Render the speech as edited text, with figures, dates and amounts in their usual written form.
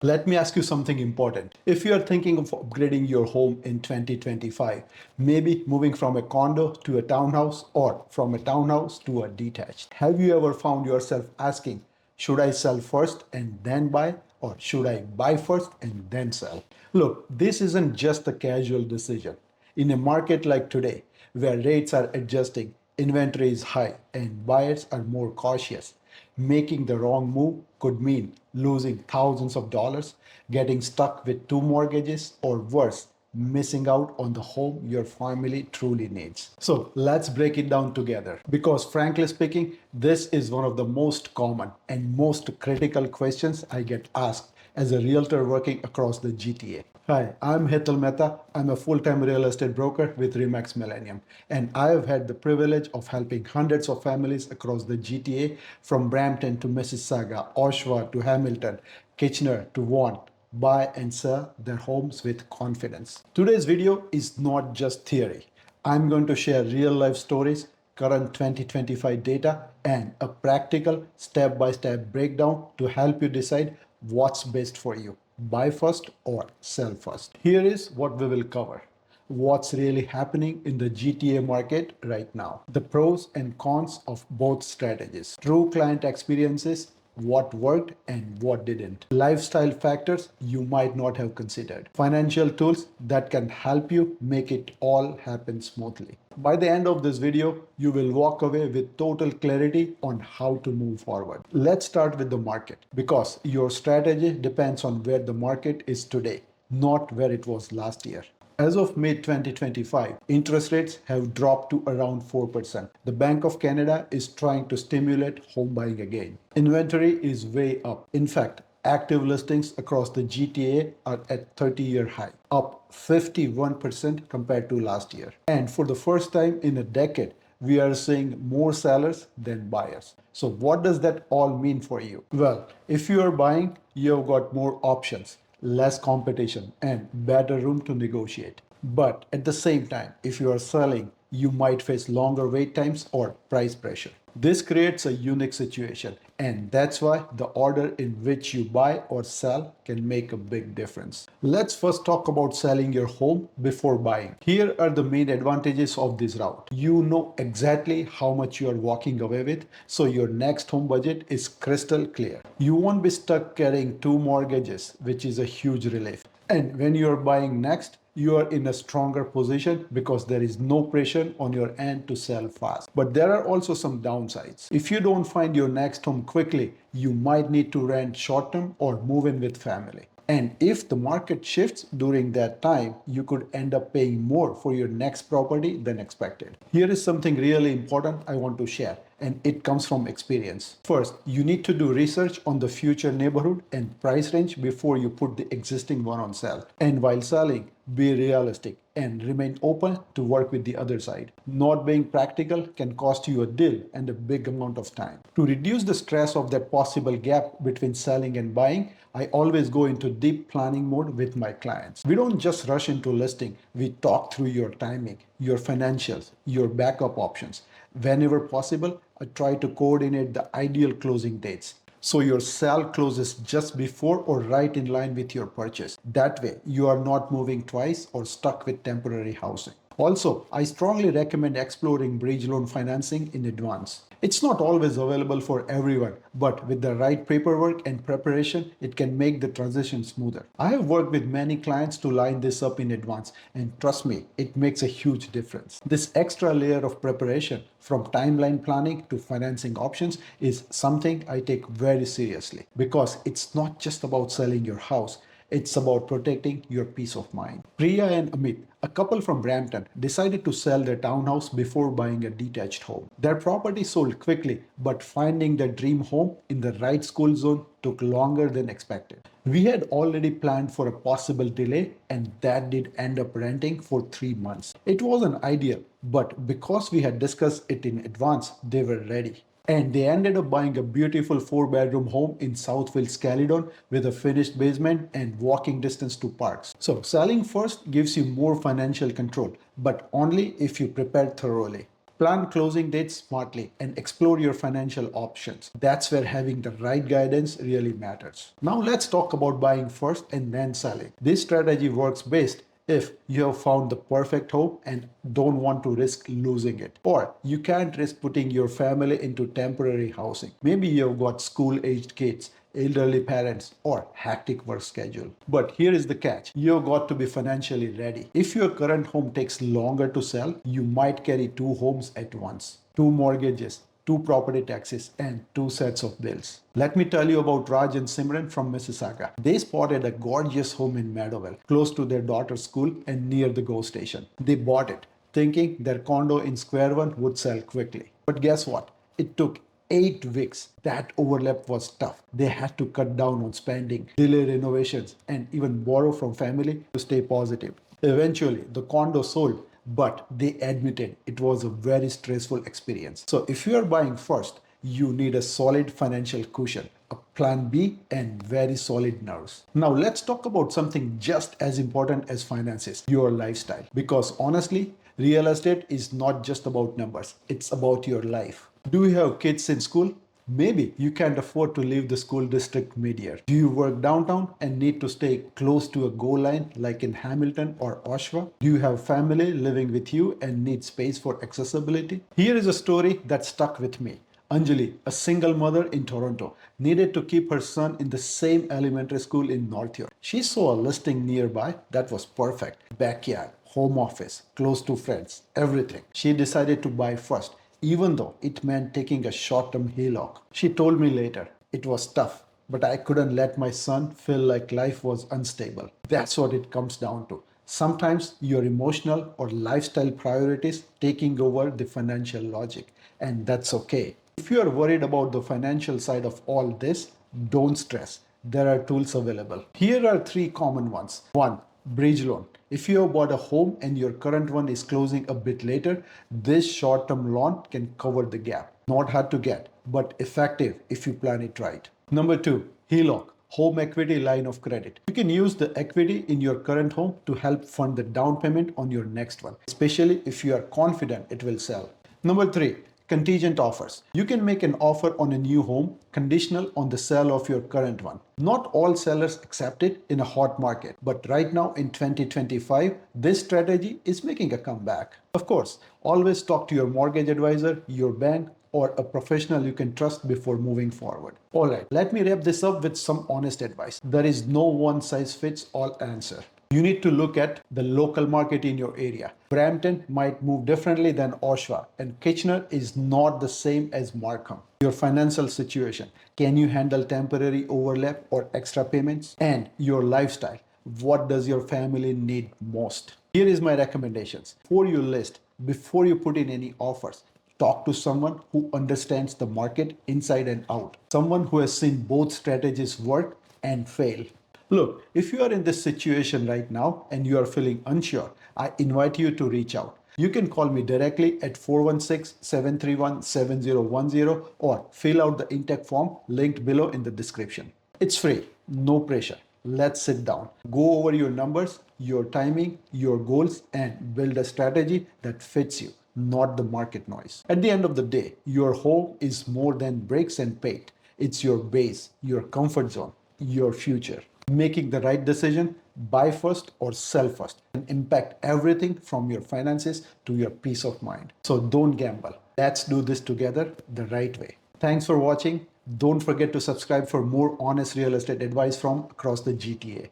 Let me ask you something important. If you are thinking of upgrading your home in 2025, maybe moving from a condo to a townhouse or from a townhouse to a detached, have you ever found yourself asking, should I sell first and then buy, or should I buy first and then sell? Look, this isn't just a casual decision. In a market like today, where rates are adjusting, inventory is high, and buyers are more cautious, making the wrong move could mean losing thousands of dollars, getting stuck with two mortgages, or worse, missing out on the home your family truly needs. So let's break it down together, because frankly speaking, this is one of the most common and most critical questions I get asked as a realtor working across the GTA. Hi, I'm Hetal Mehta. I'm a full-time real estate broker with Remax Millennium, and I have had the privilege of helping hundreds of families across the GTA, from Brampton to Mississauga, Oshawa to Hamilton, Kitchener to Vaughan, buy and sell their homes with confidence. Today's video is not just theory. I'm going to share real-life stories, current 2025 data, and a practical step-by-step breakdown to help you decide what's best for you. Buy first or sell first. Here is what we will cover. What's really happening in the GTA market right now, the pros and cons of both strategies, true client experiences, what worked and what didn't, lifestyle factors you might not have considered, financial tools that can help you make it all happen smoothly. By the end of this video, you will walk away with total clarity on how to move forward. Let's start with the market, because your strategy depends on where the market is today, not where it was last year. As of May 2025, interest rates have dropped to around 4%. The Bank of Canada is trying to stimulate home buying again. Inventory is way up. In fact, active listings across the GTA are at 30-year high, up 51% compared to last year. And for the first time in a decade, we are seeing more sellers than buyers. So what does that all mean for you? Well, if you are buying, you've got more options, less competition, and better room to negotiate. But at the same time, if you are selling, you might face longer wait times or price pressure. This creates a unique situation, and that's why the order in which you buy or sell can make a big difference. Let's first talk about selling your home before buying. Here are the main advantages of this route. You know exactly how much you are walking away with, so your next home budget is crystal clear. You won't be stuck carrying two mortgages, which is a huge relief. And when you are buying next, you are in a stronger position because there is no pressure on your end to sell fast. But there are also some downsides. If you don't find your next home quickly, you might need to rent short term or move in with family. And if the market shifts during that time, you could end up paying more for your next property than expected. Here is something really important I want to share, and it comes from experience. First, you need to do research on the future neighborhood and price range before you put the existing one on sale. And while selling, be realistic and remain open to work with the other side. Not being practical can cost you a deal and a big amount of time. To reduce the stress of that possible gap between selling and buying, I always go into deep planning mode with my clients. We don't just rush into listing, we talk through your timing, your financials, your backup options. Whenever possible, I try to coordinate the ideal closing dates, so your sale closes just before or right in line with your purchase. That way, you are not moving twice or stuck with temporary housing. Also, I strongly recommend exploring bridge loan financing in advance. It's not always available for everyone, but with the right paperwork and preparation, it can make the transition smoother. I have worked with many clients to line this up in advance, and trust me, it makes a huge difference. This extra layer of preparation, from timeline planning to financing options, is something I take very seriously, because it's not just about selling your house. It's about protecting your peace of mind. Priya and Amit, a couple from Brampton, decided to sell their townhouse before buying a detached home. Their property sold quickly, but finding their dream home in the right school zone took longer than expected. We had already planned for a possible delay, and that did end up renting for 3 months. It wasn't ideal, but because we had discussed it in advance, they were ready. And they ended up buying a beautiful 4-bedroom home in Southfields, Caledon, with a finished basement and walking distance to parks. So selling first gives you more financial control, but only if you prepare thoroughly. Plan closing dates smartly and explore your financial options. That's where having the right guidance really matters. Now let's talk about buying first and then selling. This strategy works best if you have found the perfect home and don't want to risk losing it. Or you can't risk putting your family into temporary housing. Maybe you've got school-aged kids, elderly parents, or hectic work schedule. But here is the catch. You've got to be financially ready. If your current home takes longer to sell, you might carry two homes at once, two mortgages, two property taxes, and two sets of bills. Let me tell you about Raj and Simran from Mississauga. They spotted a gorgeous home in Meadowville, close to their daughter's school and near the GO station. They bought it, thinking their condo in Square One would sell quickly. But guess what? It took 8 weeks. That overlap was tough. They had to cut down on spending, delay renovations, and even borrow from family to stay positive. Eventually, the condo sold, but they admitted it was a very stressful experience. So if you are buying first, you need a solid financial cushion, a plan B, and very solid nerves. Now let's talk about something just as important as finances, your lifestyle. Because honestly, real estate is not just about numbers, it's about your life. Do you have kids in school? Maybe you can't afford to leave the school district mid-year. Do you work downtown and need to stay close to a goal line like in Hamilton or Oshawa? Do you have family living with you and need space for accessibility? Here is a story that stuck with me. Anjali, a single mother in Toronto, needed to keep her son in the same elementary school in North York. She saw a listing nearby that was perfect. Backyard, home office, close to friends, everything. She decided to buy first, even though it meant taking a short-term HELOC. She told me later, it was tough, but I couldn't let my son feel like life was unstable. That's what it comes down to. Sometimes your emotional or lifestyle priorities taking over the financial logic, and that's okay. If you are worried about the financial side of all this, don't stress. There are tools available. Here are 3 common ones. 1. Bridge loan. If you have bought a home and your current one is closing a bit later, this short-term loan can cover the gap. Not hard to get, but effective if you plan it right. Number 2, HELOC, home equity line of credit. You can use the equity in your current home to help fund the down payment on your next one, especially if you are confident it will sell. Number 3, contingent offers. You can make an offer on a new home conditional on the sale of your current one. Not all sellers accept it in a hot market, but right now in 2025, this strategy is making a comeback. Of course, always talk to your mortgage advisor, your bank, or a professional you can trust before moving forward. Alright, let me wrap this up with some honest advice. There is no one size fits all answer. You need to look at the local market in your area. Brampton might move differently than Oshawa, and Kitchener is not the same as Markham. Your financial situation. Can you handle temporary overlap or extra payments? And your lifestyle. What does your family need most? Here is my recommendations. Before you list, before you put in any offers, talk to someone who understands the market inside and out. Someone who has seen both strategies work and fail. Look, if you are in this situation right now and you are feeling unsure, I invite you to reach out. You can call me directly at 416-731-7010 or fill out the intake form linked below in the description. It's free, no pressure. Let's sit down. Go over your numbers, your timing, your goals, and build a strategy that fits you, not the market noise. At the end of the day, your home is more than bricks and paint. It's your base, your comfort zone, your future. Making the right decision, buy first or sell first, can impact everything from your finances to your peace of mind. So don't gamble. Let's do this together the right way. Thanks for watching. Don't forget to subscribe for more honest real estate advice from across the GTA.